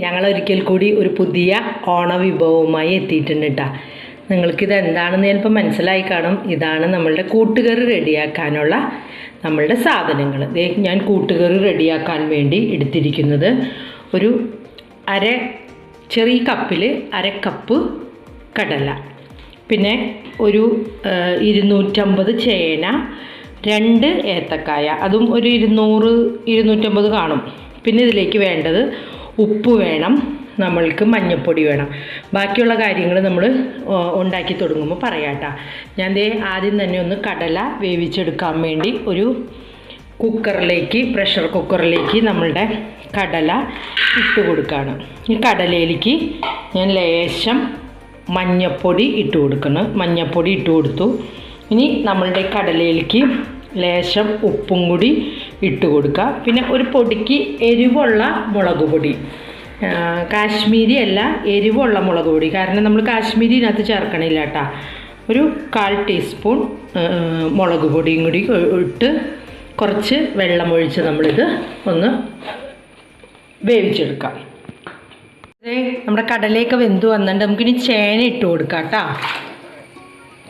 ഞങ്ങളൊരിക്കൽ കൂടി ഒരു പുതിയ ഓണവിഭവവുമായി എത്തിയിട്ടുണ്ട് കേട്ടോ. നിങ്ങൾക്കിത് എന്താണെന്ന് ചിലപ്പോൾ മനസ്സിലായി കാണും. ഇതാണ് നമ്മളുടെ കൂട്ടുകറി റെഡിയാക്കാനുള്ള നമ്മളുടെ സാധനങ്ങൾ. ഞാൻ കൂട്ടുകറി റെഡിയാക്കാൻ വേണ്ടി എടുത്തിരിക്കുന്നത് ഒരു ചെറിയ കപ്പിൽ 1/2 കപ്പ് കടല, പിന്നെ ഒരു 250 ചേന, 2 ഏത്തക്കായ, അതും ഒരു 200-250 കാണും. പിന്നെ ഇതിലേക്ക് വേണ്ടത് ഉപ്പ് വേണം, നമ്മൾക്ക് മഞ്ഞൾപ്പൊടി വേണം. ബാക്കിയുള്ള കാര്യങ്ങൾ നമ്മൾ ഉണ്ടാക്കി തുടങ്ങുമ്പോൾ പറയാം കേട്ടോ. ഞാൻ ആദ്യം തന്നെ ഒന്ന് കടല വേവിച്ചെടുക്കാൻ വേണ്ടി ഒരു പ്രഷർ കുക്കറിലേക്ക് നമ്മളുടെ കടല ഇട്ട് കൊടുക്കുകയാണ്. ഈ കടലയിലേക്ക് ഞാൻ ലേശം മഞ്ഞൾപ്പൊടി ഇട്ട് കൊടുക്കണം. മഞ്ഞൾപ്പൊടി ഇട്ട് കൊടുത്തു. ഇനി നമ്മളുടെ കടലയിലേക്ക് ലേശം ഉപ്പും കൂടി ഇട്ട് കൊടുക്കുക. പിന്നെ ഒരു പൊടിക്ക് എരിവുള്ള മുളക് പൊടി, കാശ്മീരി അല്ല, എരിവുള്ള മുളക് പൊടി. കാരണം നമ്മൾ കാശ്മീരി ഇതിനകത്ത് ചേർക്കണില്ല കേട്ടോ. ഒരു 1/4 ടീസ്പൂൺ മുളക് പൊടിയും കൂടി ഇട്ട് കുറച്ച് വെള്ളമൊഴിച്ച് നമ്മളിത് ഒന്ന് വേവിച്ചെടുക്കാം. നമ്മുടെ കടലയൊക്കെ വെന്ത് വന്നിട്ട് നമുക്കിനി ചേന ഇട്ട് കൊടുക്കാം കേട്ടോ.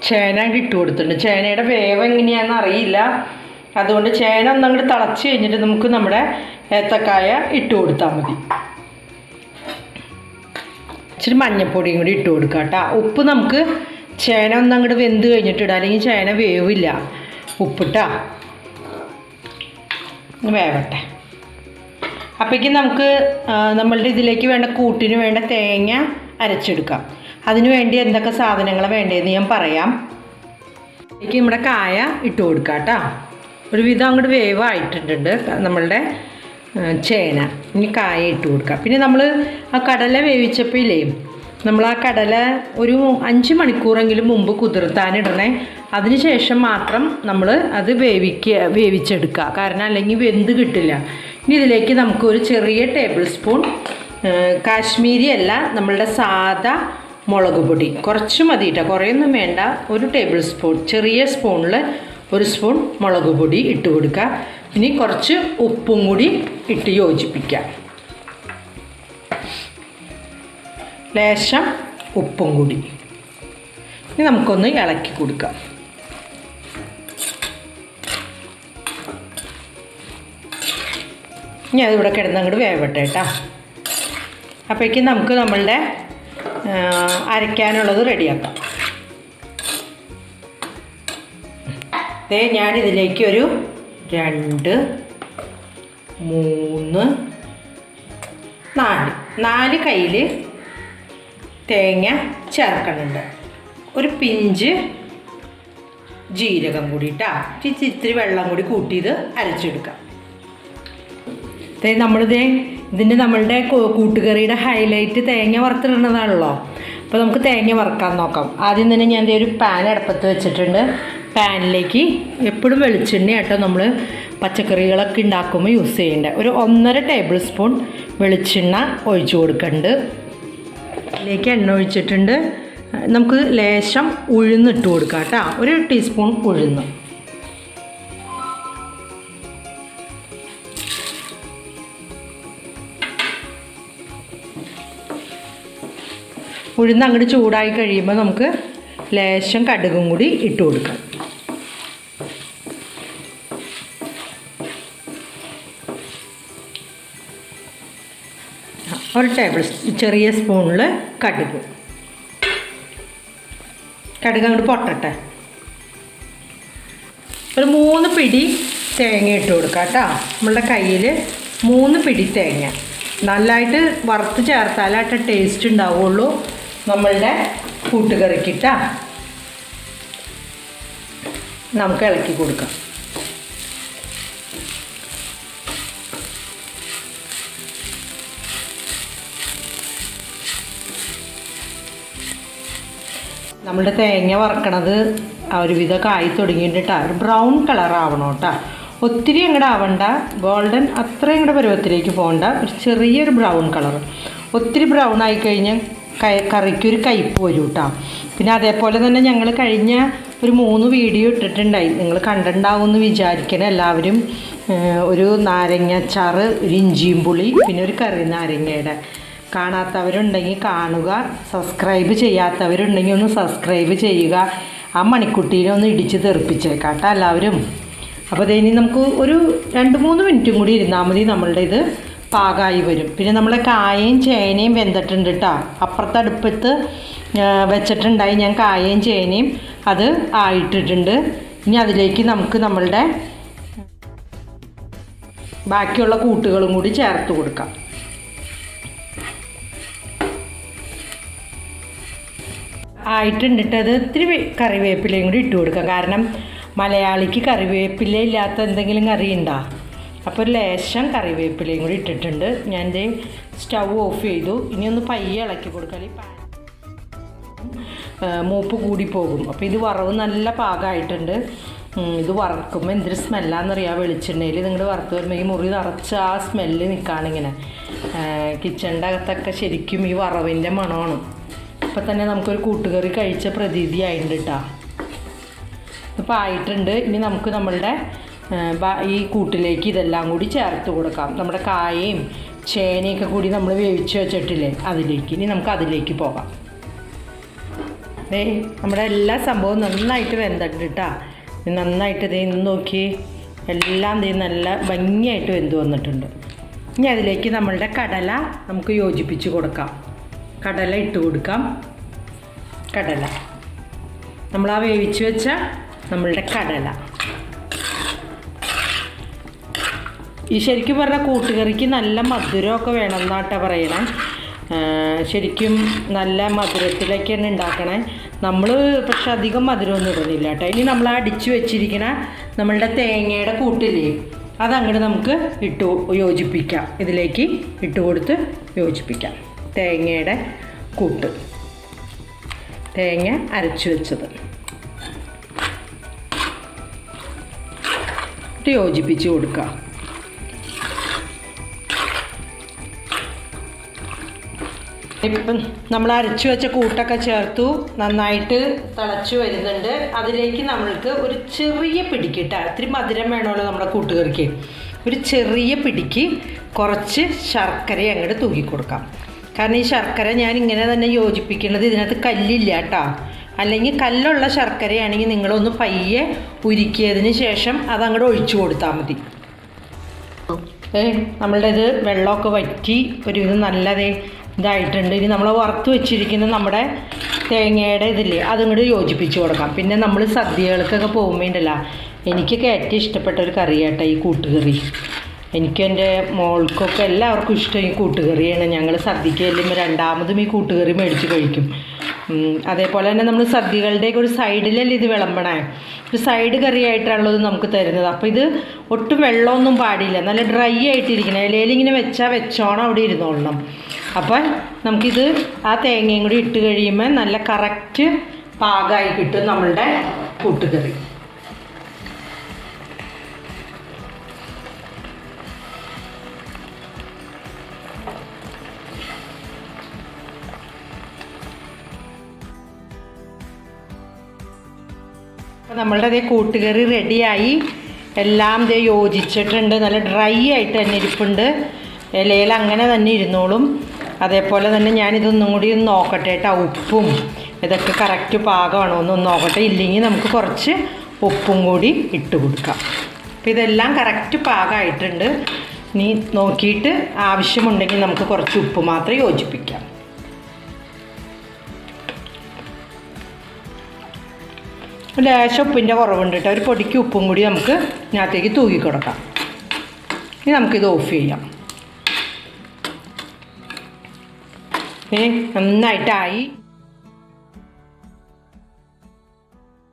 ചേന ഇട്ട് കൊടുത്തിട്ടുണ്ട്. ചേനയുടെ വേവ് എങ്ങനെയാണെന്ന് അറിയില്ല, അതുകൊണ്ട് ചേന ഒന്നങ്ങോട്ട് തിളച്ച് കഴിഞ്ഞിട്ട് നമുക്ക് നമ്മുടെ ഏത്തക്കായ ഇട്ട് കൊടുത്താൽ മതി. ഇച്ചിരി മഞ്ഞൾപ്പൊടിയും കൂടി ഇട്ട് കൊടുക്കാം കേട്ടോ. ഉപ്പ് നമുക്ക് ചേന ഒന്നങ്ങോട്ട് വെന്ത് കഴിഞ്ഞിട്ടിടാം, അല്ലെങ്കിൽ ചേന വേവില്ല. ഉപ്പിട്ടാ വേവട്ടെ. അപ്പോഴേക്കും നമുക്ക് നമ്മളുടെ ഇതിലേക്ക് വേണ്ട കൂട്ടിന് വേണ്ട തേങ്ങ അരച്ചെടുക്കാം. അതിന് വേണ്ടി എന്തൊക്കെ സാധനങ്ങൾ വേണ്ടതെന്ന് ഞാൻ പറയാം. എനിക്ക് നമ്മുടെ കായ ഇട്ട് കൊടുക്കാം കേട്ടോ. ഒരുവിധം അങ്ങോട്ട് വേവായിട്ടുണ്ട് നമ്മളുടെ ചേന. ഇനി കായ ഇട്ട് കൊടുക്കാം. പിന്നെ നമ്മൾ ആ കടല വേവിച്ചപ്പോഴേ നമ്മൾ ആ കടല ഒരു 5 മണിക്കൂറെങ്കിലും മുമ്പ് കുതിർത്താനിടണേ. അതിന് ശേഷം മാത്രം നമ്മൾ അത് വേവിച്ചെടുക്കുക, കാരണം അല്ലെങ്കിൽ വെന്ത് കിട്ടില്ല. ഇനി ഇതിലേക്ക് നമുക്ക് ഒരു ചെറിയ ടേബിൾ സ്പൂൺ കാശ്മീരി അല്ല, നമ്മളുടെ സാദാ മുളക് പൊടി കുറച്ച് മതി കേട്ടോ, കുറേയൊന്നും വേണ്ട. ഒരു ടേബിൾ സ്പൂൺ, ചെറിയ സ്പൂണിൽ 1 സ്പൂൺ മുളക് പൊടി ഇട്ട് കൊടുക്കുക. ഇനി കുറച്ച് ഉപ്പും കൂടി ഇട്ട് യോജിപ്പിക്കാം. ലേശം ഉപ്പും കൂടി ഇനി നമുക്കൊന്ന് ഇളക്കി കൊടുക്കാം. ഇനി അതിവിടെ കിടന്നങ്ങോട്ട് വേവട്ടെ കേട്ടോ. അപ്പോഴേക്കും നമുക്ക് നമ്മളുടെ അരയ്ക്കാനുള്ളത് റെഡിയാക്കാം. ഞാനിതിലേക്ക് ഒരു 2, 3, 4 കയ്യിൽ തേങ്ങ ചേർക്കുന്നുണ്ട്. ഒരു പിഞ്ച് ജീരകം കൂടി ഇട്ടാ ഇത്തിരി വെള്ളം കൂടി കൂട്ടിയത് അരച്ചെടുക്കാം. നമ്മളുടെ കൂട്ടുകറിയുടെ ഹൈലൈറ്റ് തേങ്ങ വറുത്തിടുന്നതാണല്ലോ. അപ്പോൾ നമുക്ക് തേങ്ങ വറുക്കാൻ നോക്കാം. ആദ്യം തന്നെ ഞാൻ ഒരു പാൻ അടുപ്പത്ത് വെച്ചിട്ടുണ്ട്. പാനിലേക്ക് എപ്പോഴും വെളിച്ചെണ്ണ കേട്ടോ നമ്മൾ പച്ചക്കറികളൊക്കെ ഉണ്ടാക്കുമ്പോൾ യൂസ് ചെയ്യേണ്ടത്. ഒരു 1.5 ടേബിൾ സ്പൂൺ വെളിച്ചെണ്ണ ഒഴിച്ചു കൊടുക്കുന്നുണ്ട്. അതിലേക്ക് എണ്ണ ഒഴിച്ചിട്ടുണ്ട്. നമുക്ക് ലേശം ഉഴുന്നിട്ട് കൊടുക്കാം കേട്ടോ. 1 ടീസ്പൂൺ ഉഴുന്ന്. ഉഴുന്ന് അങ്ങോട്ട് ചൂടായി കഴിയുമ്പോൾ നമുക്ക് ലേശം കടുകും കൂടി ഇട്ട് കൊടുക്കാം. ഒരു ചെറിയ സ്പൂണിൽ കടുക് അങ്ങോട്ട് പൊട്ടട്ടെ. ഒരു 3 പിടി തേങ്ങ ഇട്ട് കൊടുക്കാം കേട്ടോ. നമ്മളുടെ കയ്യിൽ 3 പിടി തേങ്ങ നല്ലതായിട്ട് വറുത്ത് ചേർത്താലായിട്ട് ടേസ്റ്റ് ഉണ്ടാവുള്ളൂ നമ്മളുടെ കൂട്ടുകറിക്കിട്ടാ. നമുക്ക് ഇളക്കി കൊടുക്കാം. നമ്മളുടെ തേങ്ങ വറക്കണത് ഒരുവിധമൊക്കെ ആയി തുടങ്ങിയിട്ടാ. ഒരു ബ്രൗൺ കളർ ആവണം കേട്ടോ. ഒത്തിരി അങ്ങോട്ട് ആവണ്ട, ഗോൾഡൻ അത്രയും കൂടെ പരുവത്തിലേക്ക് പോകണ്ട. ഒരു ചെറിയൊരു ബ്രൗൺ കളർ. ഒത്തിരി ബ്രൗൺ ആയി കഴിഞ്ഞാൽ കറിക്കൊരു കയ്പ്പ് വരും കേട്ടോ. പിന്നെ അതേപോലെ തന്നെ ഞങ്ങൾ കഴിഞ്ഞ ഒരു 3 വീഡിയോ ഇട്ടിട്ടുണ്ടായി, നിങ്ങൾ കണ്ടിട്ടുണ്ടാവുമെന്ന് വിചാരിക്കണം എല്ലാവരും. ഒരു നാരങ്ങാച്ചാറ്, ഒരു ഇഞ്ചിയും പുളി, പിന്നെ ഒരു കറി നാരങ്ങയുടെ. കാണാത്തവരുണ്ടെങ്കിൽ കാണുക, സബ്സ്ക്രൈബ് ചെയ്യാത്തവരുണ്ടെങ്കിൽ ഒന്ന് സബ്സ്ക്രൈബ് ചെയ്യുക. ആ മണിക്കുട്ടീനെ ഒന്ന് ഇടിച്ച് തെറിപ്പിച്ചേക്കാം കേട്ടോ എല്ലാവരും. അപ്പോൾ ഇനി നമുക്ക് ഒരു 2-3 മിനിറ്റും കൂടി ഇരുന്നാൽ മതി, നമ്മളുടെ ഇത് പാകമായി വരും. പിന്നെ നമ്മളെ കായയും ചേനയും വെന്തിട്ടുണ്ട് കേട്ടോ. അപ്പുറത്തെ അടുപ്പത്ത് വെച്ചിട്ടുണ്ടായി ഞാൻ കായയും ചേനയും, അത് ആയിട്ടിട്ടുണ്ട്. ഇനി അതിലേക്ക് നമുക്ക് നമ്മളുടെ ബാക്കിയുള്ള കൂട്ടുകളും കൂടി ചേർത്ത് കൊടുക്കാം. ആയിട്ടുണ്ട്. അത് ഇത്തിരി കറിവേപ്പിലയും കൂടി ഇട്ട് കൊടുക്കാം. കാരണം മലയാളിക്ക് കറിവേപ്പില ഇല്ലാത്ത എന്തെങ്കിലും കറി ഉണ്ടോ? അപ്പോൾ ഒരു ലേശം കറിവേപ്പിലയും കൂടി ഇട്ടിട്ടുണ്ട്. ഞാൻ ദേ സ്റ്റൗ ഓഫ് ചെയ്തു. ഇനി ഒന്ന് പയ്യെ ഇളക്കി കൊടുക്കാം, മൂപ്പ് കൂടി പോകും. അപ്പോൾ ഇത് വറവ് നല്ല പാകമായിട്ടുണ്ട്. ഇത് വറക്കുമ്പോൾ എന്തൊരു സ്മെല്ലാണെന്നറിയാം. വെളിച്ചെണ്ണയിൽ നിങ്ങൾ വറുത്ത് വരുമ്പോൾ ഈ മുറി നിറച്ച് ആ സ്മെല്ല് നിൽക്കുകയാണിങ്ങനെ. കിച്ചണിൻ്റെ അകത്തൊക്കെ ശരിക്കും ഈ വറവിൻ്റെ മണമാണ്. ഇപ്പം തന്നെ നമുക്കൊരു കൂട്ടുകറി കഴിച്ച പ്രതീതി ആയിട്ടുണ്ട് കേട്ടോ. ഇപ്പോൾ ആയിട്ടുണ്ട്. ഇനി നമുക്ക് നമ്മളുടെ ഈ കൂട്ടിലേക്ക് ഇതെല്ലാം കൂടി ചേർത്ത് കൊടുക്കാം. നമ്മുടെ കായയും ചേനയൊക്കെ കൂടി നമ്മൾ വേവിച്ച് വെച്ചിട്ടില്ലേ, അതിലേക്ക്. ഇനി നമുക്ക് അതിലേക്ക് പോകാം. നമ്മുടെ എല്ലാ സംഭവവും നന്നായിട്ട് വെന്തിട്ടുണ്ട് കേട്ടോ. നന്നായിട്ട് ദേ നോക്കി, എല്ലാം ദേ നല്ല ഭംഗിയായിട്ട് വെന്ത് വന്നിട്ടുണ്ട്. ഇനി അതിലേക്ക് നമ്മളുടെ കടല നമുക്ക് യോജിപ്പിച്ച് കൊടുക്കാം. കടല ഇട്ട് കൊടുക്കാം. കടല നമ്മൾ ആ വേവിച്ച് വെച്ച നമ്മളുടെ കടല. ഈ ശരിക്കും പറഞ്ഞാൽ കൂട്ടുകറിക്ക് നല്ല മധുരമൊക്കെ വേണം എന്നാട്ടാ പറയണേ. ശരിക്കും നല്ല മധുരത്തിലേക്കാണ് ഉണ്ടാക്കണേ. നമ്മൾ പക്ഷെ അധികം മധുരമൊന്നും ഇടുന്നില്ല കേട്ടോ. ഇനി നമ്മൾ അടിച്ചു വെച്ചിരിക്കണ നമ്മളുടെ തേങ്ങയുടെ കൂട്ടില്ലേ, അതങ്ങോട്ട് നമുക്ക് യോജിപ്പിക്കാം. ഇതിലേക്ക് ഇട്ട് കൊടുത്ത് യോജിപ്പിക്കാം. തേങ്ങയുടെ കൂട്ട്, തേങ്ങ അരച്ചു വെച്ചത് ഇട്ട് യോജിപ്പിച്ച് കൊടുക്കുക. ഇപ്പം നമ്മൾ അരച്ചു വെച്ച കൂട്ടൊക്കെ ചേർത്തു, നന്നായിട്ട് തിളച്ചു വരുന്നുണ്ട്. അതിലേക്ക് നമ്മൾക്ക് ഒരു ചെറിയ പിടിക്ക് കേട്ടോ, ഇത്തിരി മധുരം വേണമല്ലോ നമ്മുടെ കൂട്ടുകറിക്ക്, ഒരു ചെറിയ പിടിക്ക് കുറച്ച് ശർക്കര അങ്ങോട്ട് തൂക്കി കൊടുക്കാം. കാരണം ഈ ശർക്കര ഞാൻ ഇങ്ങനെ തന്നെ യോജിപ്പിക്കുന്നത്, ഇതിനകത്ത് കല്ലില്ല കേട്ടോ. അല്ലെങ്കിൽ കല്ലുള്ള ശർക്കരയാണെങ്കിൽ നിങ്ങളൊന്ന് പയ്യെ ഉരുക്കിയതിന് ശേഷം അതങ്ങോട്ട് ഒഴിച്ചു കൊടുത്താൽ മതി. നമ്മളുടെ ഇത് വെള്ളമൊക്കെ വറ്റി ഒരു ഇത് നല്ലതേ ഇതായിട്ടുണ്ട്. ഇനി നമ്മൾ വറുത്ത് വെച്ചിരിക്കുന്ന നമ്മുടെ തേങ്ങയുടെ ഇതില്ലേ, അതിങ്ങോട്ട് യോജിപ്പിച്ച് കൊടുക്കാം. പിന്നെ നമ്മൾ സദ്യകൾക്കൊക്കെ പോകുമ്പോൾ ഉണ്ടല്ലോ, എനിക്കൊക്കെ ഏറ്റവും ഇഷ്ടപ്പെട്ട ഒരു കറിയാട്ടോ ഈ കൂട്ടുകറി. എനിക്കും എൻ്റെ മോൾക്കൊക്കെ എല്ലാവർക്കും ഇഷ്ടം ഈ കൂട്ടുകറിയാണ്. ഞങ്ങൾ സദ്യക്ക് ചെല്ലുമ്പോൾ രണ്ടാമതും ഈ കൂട്ടുകറി മേടിച്ച് കഴിക്കും. അതേപോലെ തന്നെ നമ്മൾ സദ്യകളുടെയൊക്കെ ഒരു സൈഡിലല്ലേ ഇത് വിളമ്പണേ, ഒരു സൈഡ് കറിയായിട്ടാണുള്ളത് നമുക്ക് തരുന്നത്. അപ്പോൾ ഇത് ഒട്ടും വെള്ളമൊന്നും പാടില്ല, നല്ല ഡ്രൈ ആയിട്ടിരിക്കണം. ഇലയിൽ ഇങ്ങനെ വെച്ചാൽ വെച്ചോണം അവിടെ ഇരുന്നോളണം. അപ്പോൾ നമുക്കിത് ആ തേങ്ങയും കൂടി ഇട്ട് കഴിയുമ്പോൾ നല്ല കറക്റ്റ് പാകമായി കിട്ടും നമ്മളുടെ കൂട്ടുകറി. അപ്പോൾ നമ്മളുടെ അതേ കൂട്ടുകറി റെഡിയായി, എല്ലാം ദേ യോജിച്ചിട്ടുണ്ട്. നല്ല ഡ്രൈ ആയിട്ട് തന്നെ ഇരിപ്പുണ്ട്. ഇലയിൽ അങ്ങനെ തന്നെ ഇരുന്നോളും. അതേപോലെ തന്നെ ഞാനിതൊന്നും കൂടി ഒന്ന് നോക്കട്ടെ കേട്ടോ, ഉപ്പും ഇതൊക്കെ കറക്റ്റ് പാകമാണോ എന്നൊന്ന് നോക്കട്ടെ. ഇല്ലെങ്കിൽ നമുക്ക് കുറച്ച് ഉപ്പും കൂടി ഇട്ട് കൊടുക്കാം. അപ്പോൾ ഇതെല്ലാം കറക്റ്റ് പാകമായിട്ടുണ്ട്. ഇനി നോക്കിയിട്ട് ആവശ്യമുണ്ടെങ്കിൽ നമുക്ക് കുറച്ച് ഉപ്പ് മാത്രം യോജിപ്പിക്കാം. ലേശം ഉപ്പിൻ്റെ കുറവുണ്ട് കേട്ടോ. ഒരു പൊടിക്ക് ഉപ്പും കൂടി നമുക്ക് ഇതിനകത്തേക്ക് തൂക്കി കൊടുക്കാം. ഇനി നമുക്കിത് ഓഫ് ചെയ്യാം. നന്നായിട്ടായി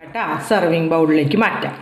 കേട്ടോ. സെർവിങ് ബൗളിലേക്ക് മാറ്റാം.